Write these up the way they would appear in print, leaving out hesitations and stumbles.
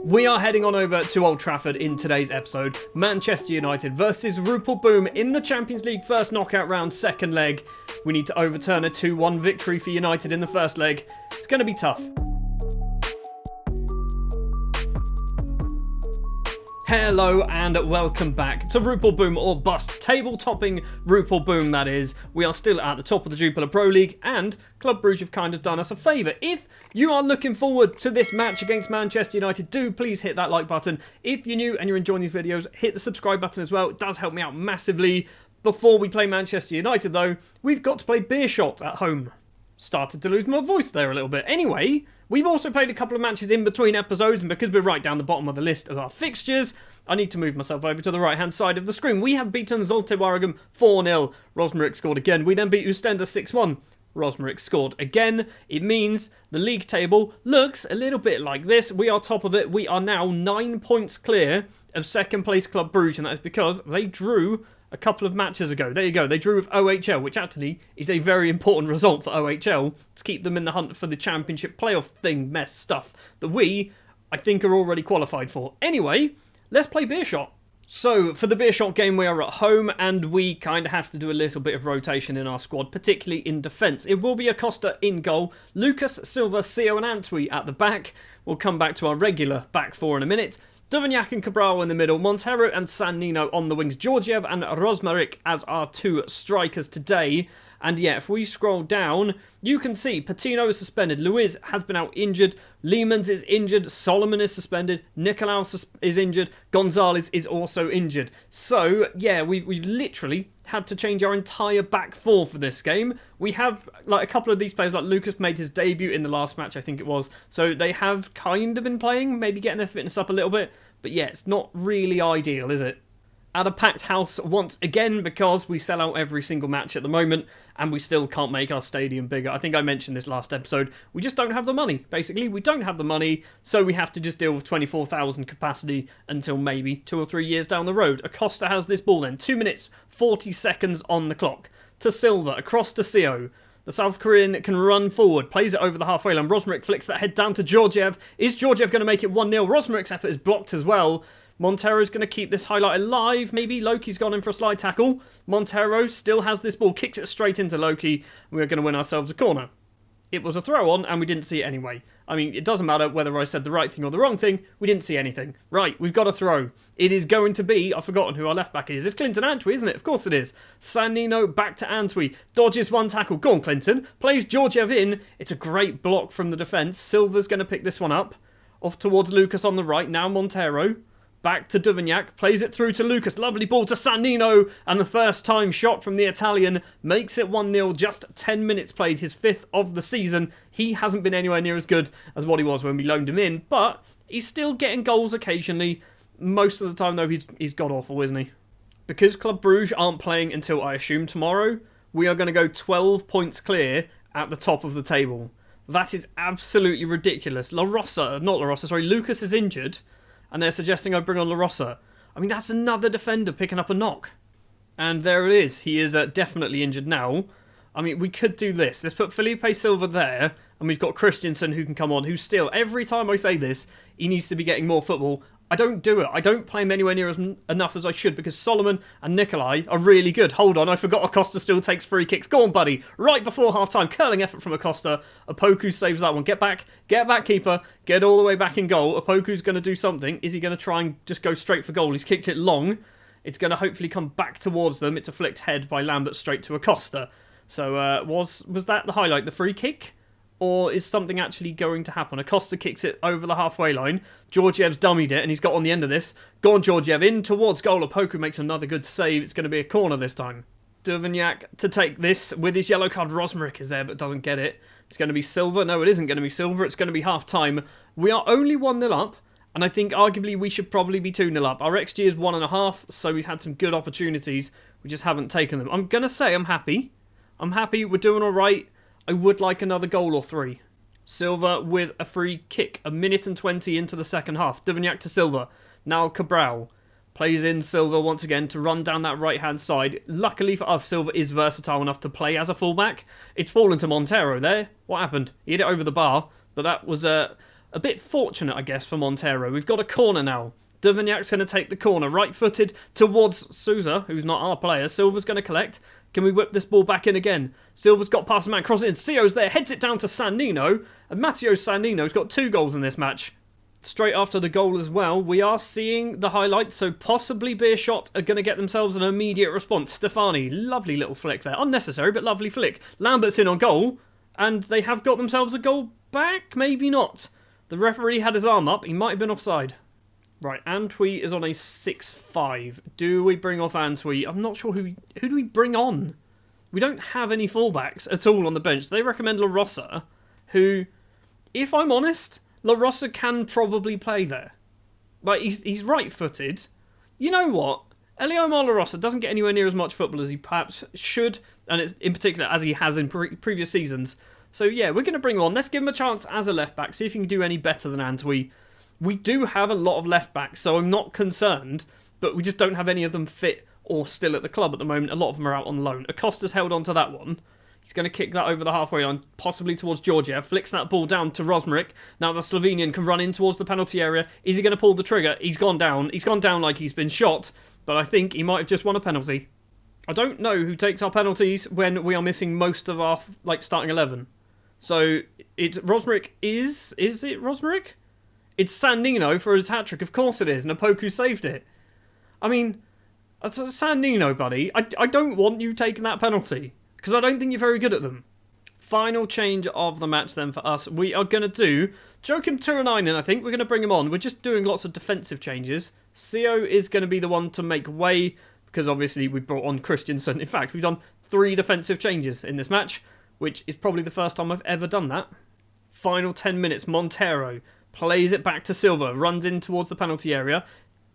We are heading on over to Old Trafford in today's episode. Manchester United versus Rupel Boom in the Champions League first knockout round, second leg. We need to overturn a 2-1 victory for United in the first leg. It's going to be tough. Hello and welcome back to Rupel Boom or Bust, table-topping Rupel Boom that is. We are still at the top of the Jupiler Pro League and Club Brugge have kind of done us a favour. If you are looking forward to this match against Manchester United, do please hit that like button. If you're new and you're enjoying these videos, hit the subscribe button as well. It does help me out massively. Before we play Manchester United though, we've got to play Beerschot at home. Started to lose my voice there a little bit. Anyway, we've also played a couple of matches in between episodes, and because we're right down the bottom of the list of our fixtures, I need to move myself over to the right-hand side of the screen. We have beaten Zulte Waregem 4-0. Rosmaric scored again. We then beat Oostende 6-1. Rosmaric scored again. It means the league table looks a little bit like this. We are top of it. We are now 9 points clear of second place Club Brugge, and that is because they drew a couple of matches ago. There you go. They drew with OHL, which actually is a very important result for OHL to keep them in the hunt for the championship playoff thing mess stuff that we, I think, are already qualified for. Anyway, let's play Beerschot. So, for the Beerschot game, we are at home, and we kind of have to do a little bit of rotation in our squad, particularly in defence. It will be Acosta in goal, Lucas, Silva, Sio and Antwi at the back. We'll come back to our regular back four in a minute. Duvignac and Cabral in the middle, Montero and San Nino on the wings, Georgiev and Rosmaric as our two strikers today. And yeah, if we scroll down, you can see Patino is suspended, Luiz has been out injured, Leemans is injured, Solomon is suspended, Nicolaus is injured, Gonzalez is also injured. So yeah, we've literally had to change our entire back four for this game. We have like a couple of these players, like Lucas made his debut in the last match, I think it was. So they have kind of been playing, maybe getting their fitness up a little bit. But yeah, it's not really ideal, is it? At a packed house once again because we sell out every single match at the moment and we still can't make our stadium bigger. I think I mentioned this last episode. We just don't have the money, basically. We don't have the money, so we have to just deal with 24,000 capacity until maybe 2 or 3 years down the road. Acosta has this ball then. 2 minutes, 40 seconds on the clock. To Silva, across to Sio. The South Korean can run forward, plays it over the halfway line. Rosmaric flicks that head down to Georgiev. Is Georgiev going to make it 1-0? Rosmaric's effort is blocked as well. Montero's going to keep this highlight alive. Maybe Loki's gone in for a slide tackle. Montero still has this ball, kicks it straight into Loki. We're going to win ourselves a corner. It was a throw on and we didn't see it anyway. I mean, it doesn't matter whether I said the right thing or the wrong thing. We didn't see anything. Right, we've got a throw. It is going to be, I've forgotten who our left back is. It's Clinton Antwi, isn't it? Of course it is. San Nino back to Antwi. Dodges one tackle. Go on, Clinton. Plays Georgiev in. It's a great block from the defence. Silva's going to pick this one up. Off towards Lucas on the right. Now Montero. Back to Duvignac, plays it through to Lucas, lovely ball to San Nino, and the first time shot from the Italian makes it 1-0, just 10 minutes played, his 5th of the season. He hasn't been anywhere near as good as what he was when we loaned him in, but he's still getting goals occasionally. Most of the time though, he's god-awful, isn't he? Because Club Brugge aren't playing until, I assume, tomorrow, we are going to go 12 points clear at the top of the table. That is absolutely ridiculous. Lucas is injured. And they're suggesting I bring on La Rosa. I mean, that's another defender picking up a knock. And there it is. He is definitely injured now. I mean, we could do this. Let's put Felipe Silva there. And we've got Christensen who can come on. Who still, every time I say this, he needs to be getting more football. I don't do it. I don't play him anywhere near enough as I should because Solomon and Nikolai are really good. Hold on, I forgot Acosta still takes free kicks. Go on, buddy. Right before half-time. Curling effort from Acosta. Opoku saves that one. Get back, keeper. Get all the way back in goal. Opoku's going to do something. Is he going to try and just go straight for goal? He's kicked it long. It's going to hopefully come back towards them. It's a flicked head by Lambert straight to Acosta. So was that the highlight, the free kick? Or is something actually going to happen? Acosta kicks it over the halfway line. Georgiev's dummied it, and he's got on the end of this. Go on, Georgiev, in towards goal. Opoku makes another good save. It's going to be a corner this time. Duvignac to take this with his yellow card. Rosmaric is there, but doesn't get it. It's going to be Silva. No, it isn't going to be Silva. It's going to be half-time. We are only 1-0 up, and I think arguably we should probably be 2-0 up. Our XG is 1.5, so we've had some good opportunities. We just haven't taken them. I'm going to say I'm happy. I'm happy. We're doing all right. I would like another goal or 3. Silva with a free kick. 1:20 into the second half. Duvignac to Silva. Now Cabral. Plays in Silva once again to run down that right-hand side. Luckily for us, Silva is versatile enough to play as a fullback. It's fallen to Montero there. What happened? He hit it over the bar, but that was A bit fortunate, I guess, for Montero. We've got a corner now. Duvernak's going to take the corner, right-footed towards Souza, who's not our player. Silva's going to collect. Can we whip this ball back in again? Silva's got past the man, crosses in. Sio's there, heads it down to Sandino. And Matteo Sandino's got 2 goals in this match. Straight after the goal as well, we are seeing the highlights, so possibly Beerschot are going to get themselves an immediate response. Stefani, lovely little flick there. Unnecessary, but lovely flick. Lambert's in on goal, and they have got themselves a goal back? Maybe not. The referee had his arm up. He might have been offside. Right, Antwi is on a 6-5. Do we bring off Antwi? I'm not sure who do we bring on? We don't have any fullbacks at all on the bench. They recommend La Rosa, who, if I'm honest, La Rosa can probably play there. Like, he's right-footed. You know what? Eliomar La Rosa doesn't get anywhere near as much football as he perhaps should, and it's in particular as he has in previous seasons. So yeah, we're going to bring him on. Let's give him a chance as a left-back, see if he can do any better than Antwi. We do have a lot of left-backs, so I'm not concerned, but we just don't have any of them fit or still at the club at the moment. A lot of them are out on loan. Acosta's held on to that one. He's going to kick that over the halfway line, possibly towards Georgiev. Flicks that ball down to Rosmaric. Now the Slovenian can run in towards the penalty area. Is he going to pull the trigger? He's gone down. He's gone down like he's been shot, but I think he might have just won a penalty. I don't know who takes our penalties when we are missing most of our starting 11. So it's Rosmaric. Is it Rosmaric? It's Sandino for his hat-trick. Of course it is. And Opoku saved it. I mean, Sandino, buddy, I don't want you taking that penalty, because I don't think you're very good at them. Final change of the match then for us. We are going to do Joachim Turunainen, I think. We're going to bring him on. We're just doing lots of defensive changes. Sio is going to be the one to make way, because obviously we brought on Christiansen. In fact, we've done 3 defensive changes in this match, which is probably the first time I've ever done that. Final 10 minutes. Montero plays it back to Silva. Runs in towards the penalty area.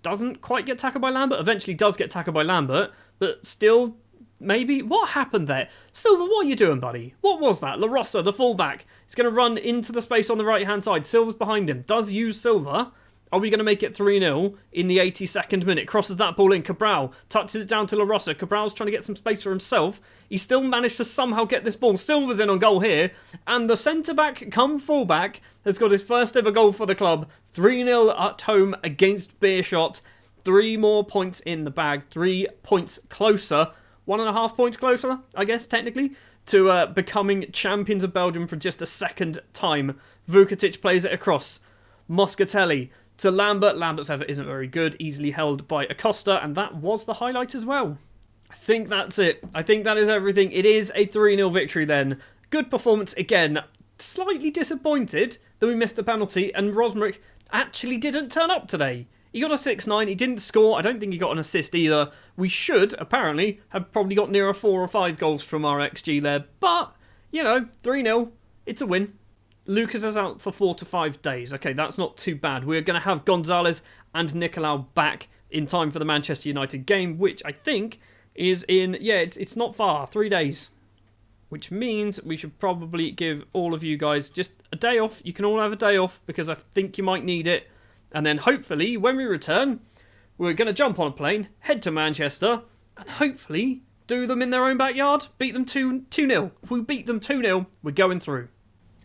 Doesn't quite get tackled by Lambert. Eventually does get tackled by Lambert, but still... Maybe. What happened there? Silva, what are you doing, buddy? What was that? La Rosa, the fullback, is going to run into the space on the right-hand side. Silva's behind him. Does use Silva. Are we going to make it 3-0 in the 82nd minute? Crosses that ball in. Cabral touches it down to La Rosa. Cabral's trying to get some space for himself. He still managed to somehow get this ball. Silva's in on goal here. And the centre-back come fullback has got his first ever goal for the club. 3-0 at home against Beerschot. 3 more points in the bag. 3 points closer. 1.5 points closer, I guess, technically, to becoming champions of Belgium for just a second time. Vukatic plays it across. Moscatelli to Lambert. Lambert's effort isn't very good. Easily held by Acosta, and that was the highlight as well. I think that's it. I think that is everything. It is a 3-0 victory then. Good performance again. Slightly disappointed that we missed a penalty, and Rosmaric actually didn't turn up today. He got a 6-9, he didn't score, I don't think he got an assist either. We should, apparently, have probably got nearer 4 or 5 goals from our XG there. But, you know, 3-0, it's a win. Lucas is out for 4 to 5 days. Okay, that's not too bad. We're going to have Gonzalez and Nicolau back in time for the Manchester United game, which I think is in, it's not far, 3 days. Which means we should probably give all of you guys just a day off. You can all have a day off, because I think you might need it. And then hopefully, when we return, we're going to jump on a plane, head to Manchester, and hopefully do them in their own backyard. Beat them 2-0. If we beat them 2-0, we're going through.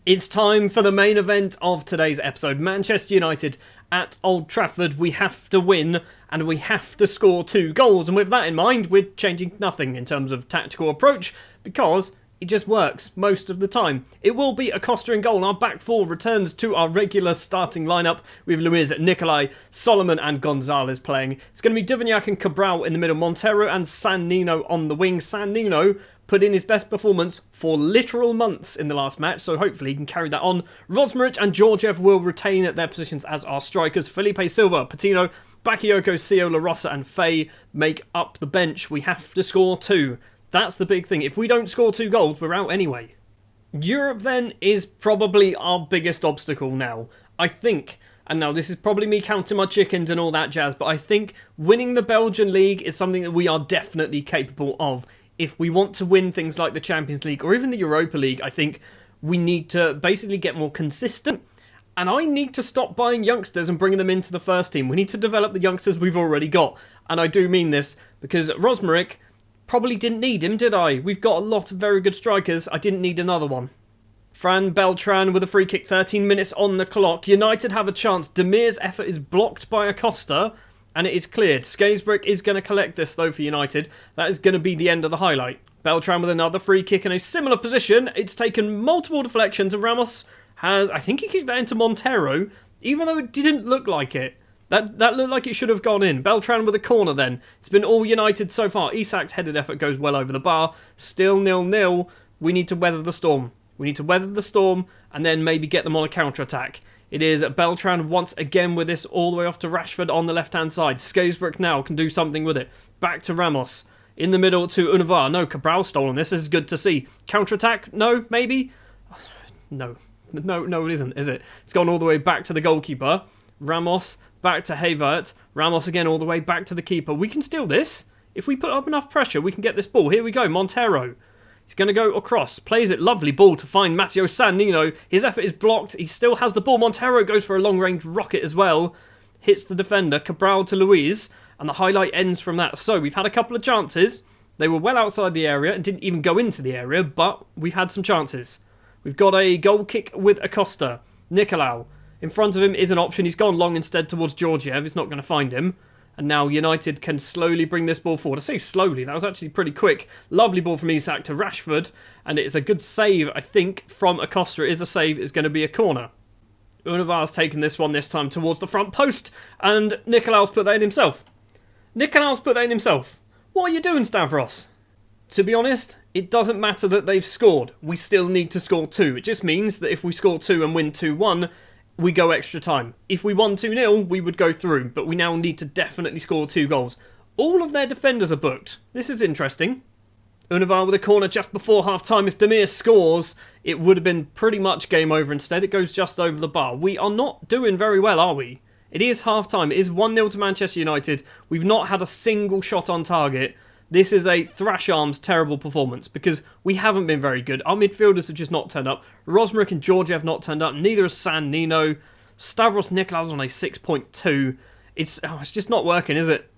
It's time for the main event of today's episode. Manchester United at Old Trafford. We have to win, and we have to score 2 goals. And with that in mind, we're changing nothing in terms of tactical approach, because it just works most of the time. It will be Acosta in goal. Our back 4 returns to our regular starting lineup with Luiz, Nicolai, Solomon and Gonzalez playing. It's going to be Duvernyak and Cabral in the middle, Montero and Sandino on the wing. Sandino put in his best performance for literal months in the last match, so hopefully he can carry that on. Rosmaric and Georgiev will retain their positions as our strikers. Felipe Silva, Patino, Bakayoko, Sio, La Rosa and Faye make up the bench. We have to score 2. That's the big thing. If we don't score 2 goals, we're out anyway. Europe then is probably our biggest obstacle now. I think, and now this is probably me counting my chickens and all that jazz, but I think winning the Belgian League is something that we are definitely capable of. If we want to win things like the Champions League or even the Europa League, I think we need to basically get more consistent. And I need to stop buying youngsters and bringing them into the first team. We need to develop the youngsters we've already got. And I do mean this because Rosmaric... probably didn't need him, did I? We've got a lot of very good strikers. I didn't need another one. Fran Beltran with a free kick, 13 minutes on the clock. United have a chance. Demir's effort is blocked by Acosta, and it is cleared. Skaysbrook is going to collect this, though, for United. That is going to be the end of the highlight. Beltran with another free kick in a similar position. It's taken multiple deflections, and Ramos has, I think he kicked that into Montero, even though it didn't look like it. That looked like it should have gone in. Beltran with a corner then. It's been all United so far. Isak's headed effort goes well over the bar. Still 0-0. We need to weather the storm. We need to weather the storm and then maybe get them on a counter-attack. It is Beltran once again with this all the way off to Rashford on the left-hand side. Skaysbrook now can do something with it. Back to Ramos. In the middle to Univar. No, Cabral stolen this. This is good to see. Counter-attack? No, maybe? No, it isn't, is it? It's gone all the way back to the goalkeeper. Ramos back to Havertz. Ramos again all the way back to the keeper. We can steal this. If we put up enough pressure, we can get this ball. Here we go. Montero. He's going to go across. Plays it. Lovely ball to find Matteo Sannino. His effort is blocked. He still has the ball. Montero goes for a long-range rocket as well. Hits the defender. Cabral to Luiz. And the highlight ends from that. So we've had a couple of chances. They were well outside the area and didn't even go into the area. But we've had some chances. We've got a goal kick with Acosta. Nicolau. In front of him is an option. He's gone long instead towards Georgiev. He's not going to find him. And now United can slowly bring this ball forward. I say slowly. That was actually pretty quick. Lovely ball from Isak to Rashford. And it's a good save, I think, from Acosta. It is a save. It's going to be a corner. Univar's taken this one this time towards the front post. And Nicolau's put that in himself. What are you doing, Stavros? To be honest, it doesn't matter that they've scored. We still need to score 2. It just means that if we score 2 and win 2-1... we go extra time. If we won 2-0, we would go through, but we now need to definitely score 2 goals. All of their defenders are booked. This is interesting. Univar with a corner just before half-time. If Demir scores, it would have been pretty much game over. Instead, it goes just over the bar. We are not doing very well, are we? It is half-time. It is 1-0 to Manchester United. We've not had a single shot on target. This is a thrash arms terrible performance because we haven't been very good. Our midfielders have just not turned up. Rosmaric and Georgia have not turned up. Neither has Sannino. Stavros Nicolaus on a 6.2. It's just not working, is it?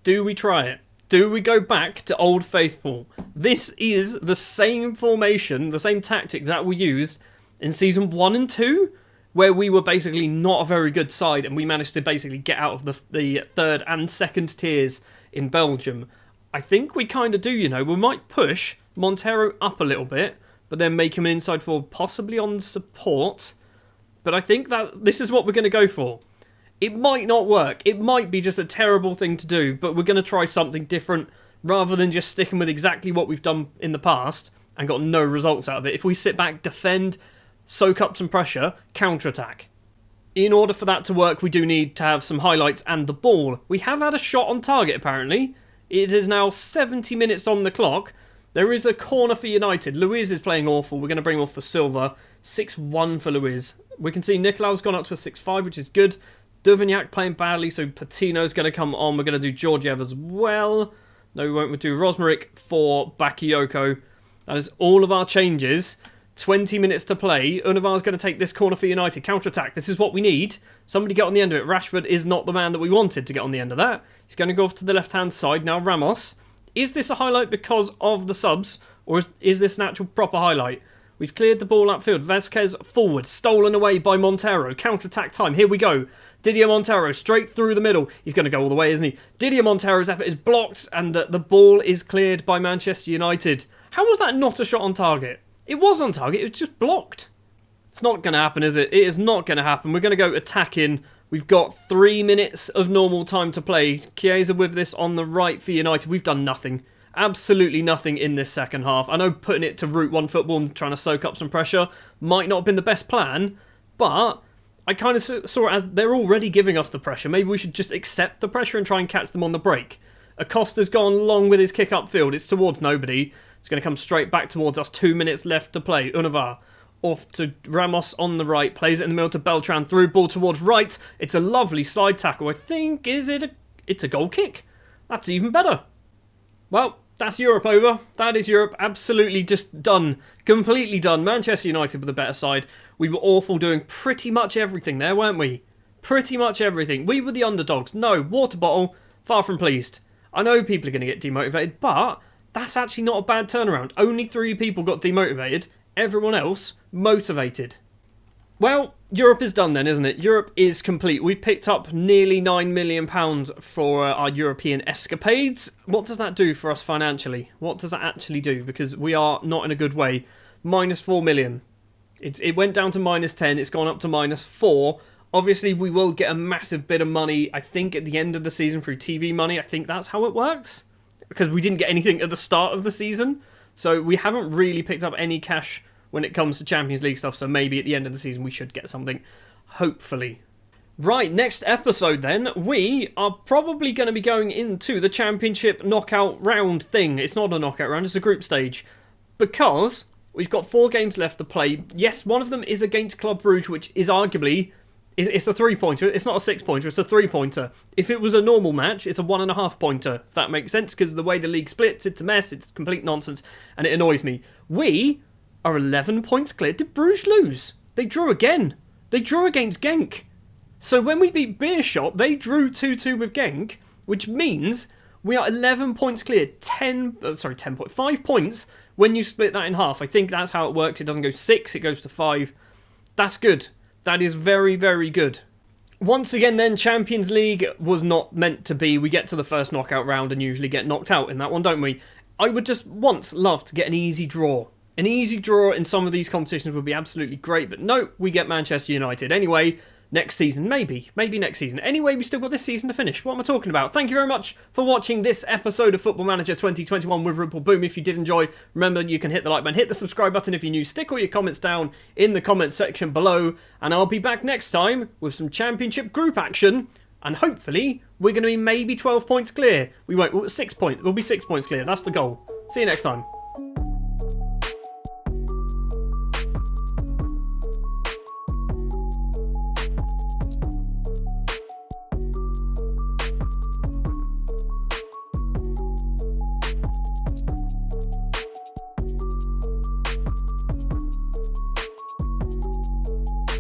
Do we try it? Do we go back to Old Faithful? This is the same formation, the same tactic that we used in Season 1 and 2, where we were basically not a very good side and we managed to basically get out of the third and second tiers in Belgium. I think we kind of do, you know. We might push Montero up a little bit, but then make him an inside forward, possibly on support. But I think that this is what we're going to go for. It might not work. It might be just a terrible thing to do, but we're going to try something different rather than just sticking with exactly what we've done in the past and got no results out of it. If we sit back, defend, soak up some pressure, counter-attack. In order for that to work, we do need to have some highlights and the ball. We have had a shot on target, apparently. It is now 70 minutes on the clock. There is a corner for United. Luiz is playing awful. We're going to bring off for Silva. 6-1 for Luiz. We can see Nicolau's gone up to a 6-5, which is good. Duvignac playing badly, so Patino's going to come on. We're going to do Georgiev as well. No, we won't. We'll do Rosmaric for Bakayoko. That is all of our changes. 20 minutes to play. Univar's going to take this corner for United. Counter-attack. This is what we need. Somebody get on the end of it. Rashford is not the man that we wanted to get on the end of that. He's going to go off to the left-hand side. Now Ramos. Is this a highlight because of the subs? Or is this an actual proper highlight? We've cleared the ball upfield. Vasquez forward. Stolen away by Montero. Counter-attack time. Here we go. Didier Montero straight through the middle. He's going to go all the way, isn't he? Didier Montero's effort is blocked and the ball is cleared by Manchester United. How was that not a shot on target? It was on target. It was just blocked. It's not going to happen, is it? It is not going to happen. We're going to go attacking. We've got 3 minutes of normal time to play. Chiesa with this on the right for United. We've done nothing. Absolutely nothing in this second half. I know putting it to Route 1 football and trying to soak up some pressure might not have been the best plan, but I kind of saw it as they're already giving us the pressure. Maybe we should just accept the pressure and try and catch them on the break. Acosta's gone long with his kick upfield. It's towards nobody. It's going to come straight back towards us. 2 minutes left to play. Univar off to Ramos on the right. Plays it in the middle to Beltran. Through ball towards right. It's a lovely slide tackle. I think, it's a goal kick? That's even better. Well, that's Europe over. That is Europe absolutely just done. Completely done. Manchester United with a better side. We were awful doing pretty much everything there, weren't we? Pretty much everything. We were the underdogs. No, water bottle. Far from pleased. I know people are going to get demotivated, but that's actually not a bad turnaround. Only 3 people got demotivated. everyone else motivated. Well, Europe is done then, isn't it? Europe is complete. We've picked up nearly £9 million for our European escapades. What does that do for us financially? What does that actually do? Because we are not in a good way. Minus 4 million. It went down to minus 10. It's gone up to minus 4. Obviously, we will get a massive bit of money, I think, at the end of the season through TV money. I think that's how it works. Because we didn't get anything at the start of the season. So we haven't really picked up any cash when it comes to Champions League stuff, so maybe at the end of the season we should get something, hopefully. Right, next episode then, we are probably going to be going into the Championship knockout round thing. It's not a knockout round, it's a group stage. Because we've got 4 games left to play. Yes, one of them is against Club Brugge, which is arguably, it's a 3-pointer. It's not a 6-pointer, it's a 3-pointer. If it was a normal match, it's a 1.5-pointer, if that makes sense, because the way the league splits, it's a mess, it's complete nonsense, and it annoys me. We are 11 points clear. Did Bruges lose? They drew again. They drew against Genk. So when we beat Beerschot, they drew 2-2 with Genk, which means we are 11 points clear. 5 points when you split that in half. I think that's how it works. It doesn't go 6, it goes to 5. That's good. That is very, very good. Once again then, Champions League was not meant to be. We get to the first knockout round and usually get knocked out in that one, don't we? I would just love to get an easy draw. An easy draw in some of these competitions would be absolutely great, but no, we get Manchester United. Anyway, next season, maybe next season. Anyway, we still got this season to finish. What am I talking about? Thank you very much for watching this episode of Football Manager 2021 with Rupel Boom. If you did enjoy, remember you can hit the like button, hit the subscribe button if you're new, stick all your comments down in the comments section below, and I'll be back next time with some Championship group action, and hopefully we're going to be maybe 12 points clear. We won't, 6 points. We'll be 6 points clear. That's the goal. See you next time.